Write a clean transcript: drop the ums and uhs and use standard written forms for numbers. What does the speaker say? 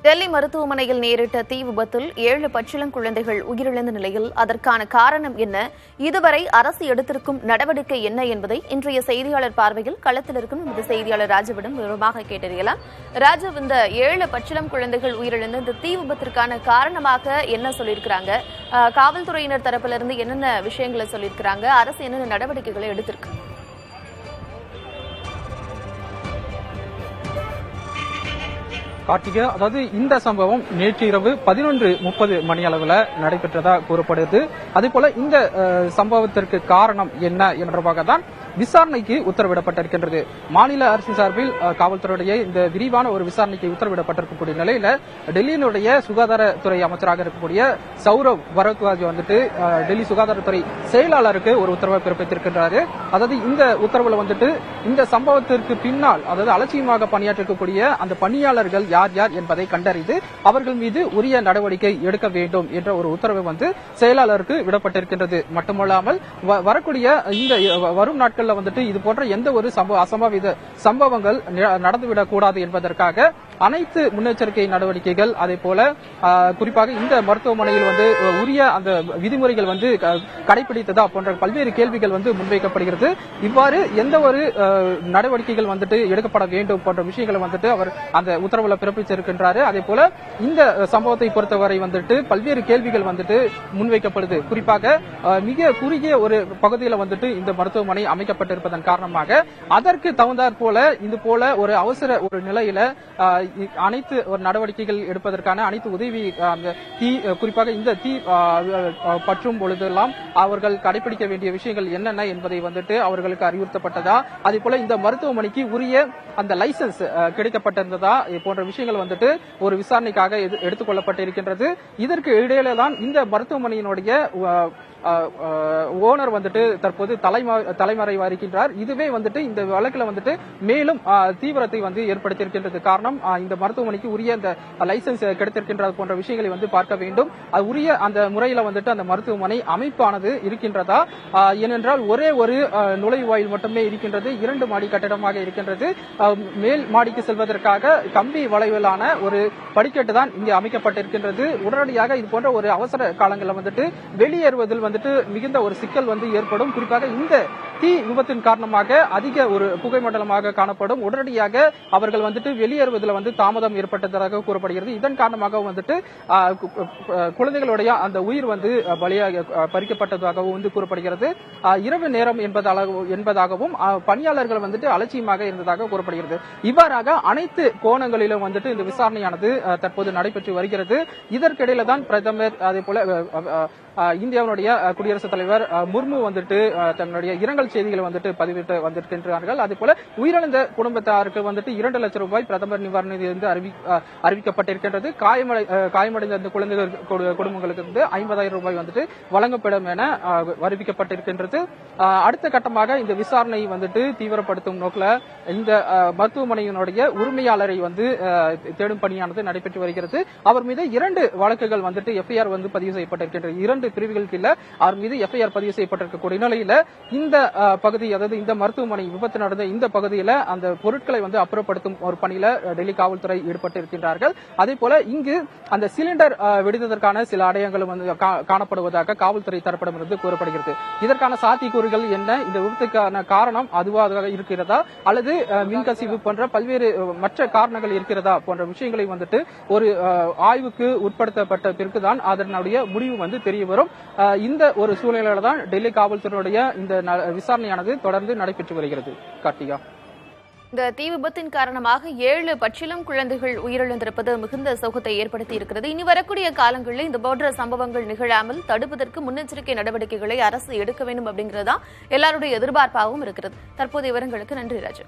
டெல்லி மருத்துவமனையில் நேரிட்ட தீ விபத்தில் 7 பச்சிளம் குழந்தைகள் உயிரிழந்த நிலையில் அதற்கான காரணம் என்ன, இதுவரை அரசு எடுத்திருக்கும் நடவடிக்கை என்ன என்பதை இன்றைய செய்தியாளர் பார்வையில் களத்தில் இருக்கும் நமது செய்தியாளர் ராஜுவிடம் விவரமாக கேட்டறியலாம். ராஜு, இந்த 7 பச்சிளம் குழந்தைகள் உயிரிழந்த இந்த தீ விபத்திற்கான காரணமாக என்ன சொல்லியிருக்கிறாங்க? காவல்துறையினர் தரப்பிலிருந்து என்னென்ன விஷயங்களை சொல்லியிருக்கிறாங்க? அரசு என்னென்ன நடவடிக்கைகளை எடுத்திருக்கு? கார்த்திகா, அதாவது இந்த சம்பவம் நேற்று இரவு 11:30 மணி அளவில் நடைபெற்றதா கூறப்படுது. அதே போல இந்த சம்பவத்திற்கு காரணம் என்ன என்றவாக தான் விசாரணைக்கு உத்தரவிடப்பட்டிருக்கின்றது. மாநில அரசு சார்பில் காவல்துறையுடைய இந்த விரிவான ஒரு விசாரணைக்கு உத்தரவிடப்பட்டிருக்கக்கூடிய நிலையில டெல்லியினுடைய சுகாதாரத்துறை அமைச்சராக இருக்கக்கூடிய சௌரவ் பரத்வாஜ் வந்துட்டு டெல்லி சுகாதாரத்துறை செயலாளருக்கு ஒரு உத்தரவை பிறப்பித்திருக்கின்றாரு. அதாவது இந்த உத்தரவுல வந்துட்டு இந்த சம்பவத்திற்கு பின்னால், அதாவது அலட்சியமாக பணியாற்றக்கூடிய அந்த பணியாளர்கள் யார் யார் என்பதை கண்டறிந்து அவர்கள் மீது உரிய நடவடிக்கை எடுக்க வேண்டும் என்ற ஒரு உத்தரவு வந்து செயலாளருக்கு விடப்பட்டிருக்கின்றது. மட்டுமல்லாமல் வரக்கூடிய இந்த வரும் நாட்களில் வந்துட்டு இது போன்ற எந்த ஒரு அசம்பாவித சம்பவங்கள் நடந்துவிடக் கூடாது என்பதற்காக அனைத்து முன்னெச்சரிக்கை நடவடிக்கைகள், அதே போல குறிப்பாக இந்த மருத்துவமனையில் வந்து உரிய அந்த விதிமுறைகள் வந்து கடைபிடித்ததா போன்ற பல்வேறு கேள்விகள் வந்து முன்வைக்கப்படுகிறது. இவ்வாறு எந்த ஒரு நடவடிக்கைகள் வந்துட்டு எடுக்கப்பட வேண்டும் போன்ற விஷயங்களை வந்துட்டு அவர் அந்த உத்தரவுல பிறப்பிச்சிருக்கின்றாரு. அதே போல இந்த சம்பவத்தை பொறுத்தவரை வந்துட்டு பல்வேறு கேள்விகள் வந்துட்டு முன்வைக்கப்படுது. குறிப்பாக மிக குறுகிய ஒரு பகுதியில் வந்துட்டு இந்த மருத்துவமனை அமைக்கப்பட்டிருப்பதன் காரணமாக அதற்கு தகுந்தாற் போல இது போல ஒரு அவசர ஒரு நிலையில அனைத்து ஒரு நடவடிக்கைகள் எடுப்பதற்கான அனைத்து உதவி, அந்த தீ குறிப்பாக இந்த தீ பற்றும் பொழுதெல்லாம் அவர்கள் கடைபிடிக்க வேண்டிய விஷயங்கள் என்னென்ன என்பதை வந்துட்டு அவர்களுக்கு அறிவுறுத்தப்பட்டதா, அதே போல இந்த மருத்துவமனைக்கு உரிய அந்த லைசன்ஸ் கிடைக்கப்பட்டிருந்ததா போன்ற விஷயங்கள் வந்துட்டு ஒரு விசாரணைக்காக எடுத்துக் கொள்ளப்பட்டிருக்கின்றது. இதற்கு இடையில தான் இந்த மருத்துவமனையினுடைய ஓனர் வந்துட்டு தற்போது தலைமறைவா இருக்கின்றார். இதுவே வந்துட்டு இந்த வழக்குல வந்துட்டு மேலும் தீவிரத்தை வந்து ஏற்படுத்தியிருக்கின்றது. காரணம், இந்த மருத்துவமனைக்கு உரிய அந்த லைசன்ஸ் கிடைத்திருக்கின்றது போன்ற விஷயங்களை வந்து பார்க்க வேண்டும். அது உரிய அந்த முறையில வந்துட்டு அந்த மருத்துவமனை அமைப்பானது இருக்கின்றதா, ஏனென்றால் ஒரே ஒரு நுழைவாயில் மட்டுமே இருக்கின்றது. 2 மாடி கட்டிடமாக இருக்கின்றது. மேல் மாடிக்கு செல்வதற்காக கம்பி வளைவிலான ஒரு படிக்கட்டு தான் இங்கே அமைக்கப்பட்டிருக்கின்றது. உடனடியாக இது போன்ற ஒரு அவசர காலங்களில் வந்துட்டு வெளியேறுவதில் வந்துட்டு மிகுந்த ஒரு சிக்கல் வந்து ஏற்படும். குறிப்பாக இந்த தீ விபத்தின் காரணமாக அதிக ஒரு புகை மண்டலமாக காணப்படும். உடனடியாக அவர்கள் வந்துட்டு வெளியேறுவதில் வந்து தாமதம் ஏற்பட்டதாக கூறப்படுகிறது. இதன் காரணமாக வந்துட்டு குழந்தைகளுடைய அந்த உயிர் வந்து பலியாக பறிக்கப்பட்டதாகவும் வந்து கூறப்படுகிறது. இரவு நேரம் என்பதாகவும் பணியாளர்கள் வந்துட்டு அலட்சியமாக இருந்ததாக கூறப்படுகிறது. இவ்வாறாக அனைத்து கோணங்களிலும் வந்துட்டு இந்த விசாரணையானது தற்போது நடைபெற்று வருகிறது. இதற்கிடையில தான் பிரதமர், அதே போல இந்தியாவுடைய குடியரசுத் தலைவர் முர்மு வந்துட்டு தன்னுடைய இரங்கல் செய்திகளை வந்துட்டு பதிவிட்டு வந்திருக்கின்றார்கள். அதே போல உயிரிழந்த குடும்பத்தாருக்கு வந்துட்டு 2 லட்சம் ரூபாய் பிரதமர் நிவாரண நிதியிலிருந்து அறிவிக்கப்பட்டிருக்கின்றது. காயமடைந்த அந்த குழந்தைகள் குடும்பங்களுக்கு வந்து 50,000 ரூபாய் வந்துட்டு வழங்கப்படும் என அறிவிக்கப்பட்டிருக்கின்றது. அடுத்த கட்டமாக இந்த விசாரணை வந்துட்டு தீவிரப்படுத்தும் நோக்கில் இந்த மருத்துவமனையினுடைய உரிமையாளரை வந்து தேடும் பணியானது நடைபெற்று வருகிறது. அவர் மீது 2 வழக்குகள் வந்துட்டு எஃப்ஐஆர் வந்து பதிவு செய்யப்பட்டிருக்கின்றது. 2 பிரிவுகள் கீழ அவர் மீது எஃப்ஐஆர் பதிவு செய்யப்பட்டிருக்கக்கூடிய நிலையில இந்த பகுதி, அதாவது இந்த மருத்துவமனை விபத்து நடந்த இந்த பகுதியில அந்த பொருட்களை வந்து அப்புறப்படுத்தும் ஒரு பணியில டெல்லி காவல்துறை ஈடுபட்டு இருக்கின்றார்கள். அதே போல இங்கு அந்த சிலிண்டர் வெடித்ததற்கான சில அடையாளங்களும் வந்து காணப்படுவதாக காவல்துறை தரப்பிடமிருந்து கூறப்படுகிறது. இதற்கான சாத்தியக்கூறுகள் என்ன, இந்த விபத்துக்கான காரணம் அதுவாக இருக்கிறதா அல்லது மின்கசிவு போன்ற பல்வேறு மற்ற காரணங்கள் இருக்கிறதா போன்ற விஷயங்களை வந்துட்டு ஒரு ஆய்வுக்கு உட்படுத்தப்பட்ட பிறகுதான் அதனுடைய முடிவு வந்து தெரிய வரும். இந்த ஒரு சூழ்நிலையில தான் டெல்லி காவல்துறையுடைய இந்த விசாரணையானது தொடர்ந்து நடைபெற்று வருகிறது. கார்த்திகா, இந்த தீ விபத்தின் காரணமாக 7 பச்சிளம் குழந்தைகள் உயிரிழந்திருப்பது மிகுந்த சோகத்தை ஏற்படுத்தி இருக்கிறது. இனி வரக்கூடிய காலங்களில் இந்த போன்ற சம்பவங்கள் நிகழாமல் தடுப்பதற்கு முன்னெச்சரிக்கை நடவடிக்கைகளை அரசு எடுக்க வேண்டும் அப்படிங்கிறதா எல்லாருடைய எதிர்பார்ப்பாகவும் இருக்கிறது. தற்போதைய விவரங்களுக்கு நன்றி ராஜு.